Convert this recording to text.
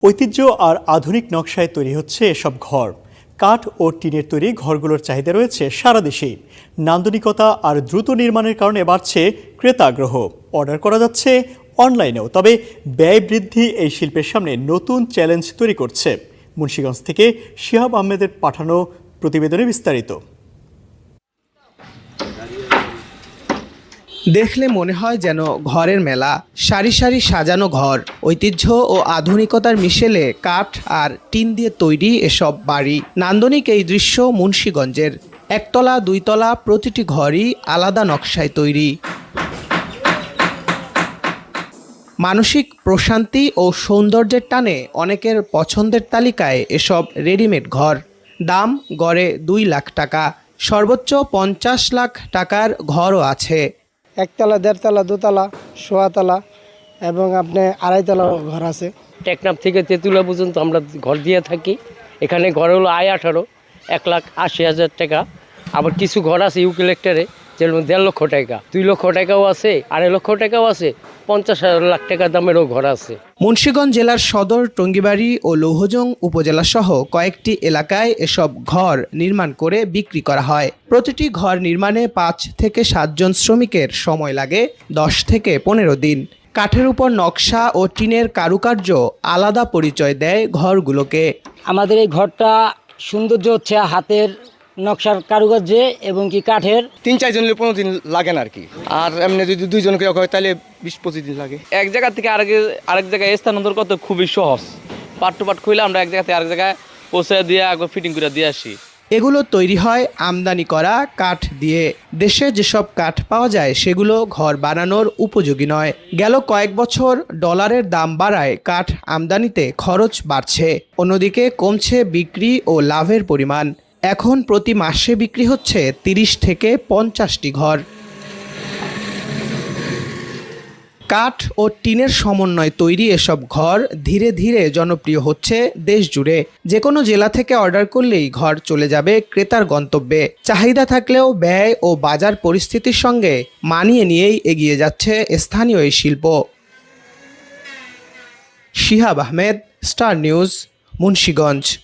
ঐতিহ্য আর আধুনিক নকশায় তৈরি হচ্ছে এসব ঘর। কাঠ ও টিনের তৈরি ঘরগুলোর চাহিদা রয়েছে সারা দেশেই। নান্দনিকতা আর দ্রুত নির্মাণের কারণে বাড়ছে ক্রেতা আগ্রহ। অর্ডার করা যাচ্ছে অনলাইনেও, তবে ব্যয় বৃদ্ধি এই শিল্পের সামনে নতুন চ্যালেঞ্জ তৈরি করছে। মুন্সিগঞ্জ থেকে শিহাব আহমেদের পাঠানো প্রতিবেদনে বিস্তারিত। দেখলে মনে হয় যেন ঘরের মেলা। সারি সারি সাজানো ঘর, ঐতিহ্য ও আধুনিকতার মিশেলে কাঠ আর টিন দিয়ে তৈরি এসব বাড়ি। নান্দনিক এই দৃশ্য মুন্সিগঞ্জের। একতলা দুইতলা প্রতিটি ঘরই আলাদা নকশায় তৈরি। মানসিক প্রশান্তি ও সৌন্দর্যের টানে অনেকের পছন্দের তালিকায় এসব রেডিমেড ঘর। দাম গড়ে 2 লাখ টাকা, সর্বোচ্চ 50 লাখ টাকার ঘরও আছে। একতলা, দেড়তলা, দোতলা, সোয়াতলা এবং আপনি আড়াইতলা ঘর আছে। টেকনাফ থেকে তেঁতুলিয়া পর্যন্ত আমরা ঘর দিয়ে থাকি। এখানে ঘর হলো I18, 1,80,000 টাকা। আবার কিছু ঘর আছে ইউক্যালিপ্টাসে, যেমন 1.5 লক্ষ টাকা, 2 লক্ষ টাকাও আছে, 2.5 লক্ষ টাকাও আছে, 50 লাখ টাকা দামেরও ঘর আছে। মুন্সিগঞ্জ জেলার সদর, টঙ্গীবাড়ি ও লৌহজং উপজেলা সহ কয়েকটি এলাকায় এসব ঘর নির্মাণ করে বিক্রি করা হয়। প্রতিটি ঘর নির্মাণে 5 থেকে 7 জন শ্রমিকের সময় লাগে 10 থেকে 15 দিন। কাঠের উপর নকশা ও টিনের কারুকার্য আলাদা পরিচয় দেয় ঘরগুলোকে। আমাদের এই ঘরটা সৌন্দর্য হচ্ছে হাতের নকশার কারুকার্যে এবং কি কাঠের। 3-4 জন 15 দিন লাগে না আর কি। আর এমনি যদি 2 জন কেউ হয় তাহলে 20-25 দিন লাগে। এক জায়গা থেকে আরেক জায়গায় স্থানান্তর করতে খুবই সহজ। পার্ট টু পার্ট খুলে আমরা এক জায়গা থেকে আরেক জায়গায় পৌঁছে দিয়ে একবার ফিটিং করে দিয়ে আসি। এগুলো তৈরি হয় আমদানি করা কাঠ দিয়ে। দেশে যেসব কাঠ পাওয়া যায় সেগুলো ঘর বানানোর উপযোগী নয়। গেল কয়েক বছর ডলারের দাম বাড়ায় কাঠ আমদানিতে খরচ বাড়ছে, অন্যদিকে কমছে বিক্রি ও লাভের পরিমাণ। এখন প্রতি মাসে বিক্রি হচ্ছে 30 থেকে 50টি ঘর। কাঠ ও টিনের সমন্বয়ে তৈরি এসব ঘর ধীরে ধীরে জনপ্রিয় হচ্ছে দেশ জুড়ে। যে কোনো জেলা থেকে অর্ডার করলেই ঘর চলে যাবে ক্রেতার গন্তব্যে। চাহিদা থাকলেও ব্যয় ও বাজার পরিস্থিতির সঙ্গে মানিয়ে নিয়েই এগিয়ে যাচ্ছে স্থানীয় এই শিল্প। Shihab Ahmed, star news, Munshiganj.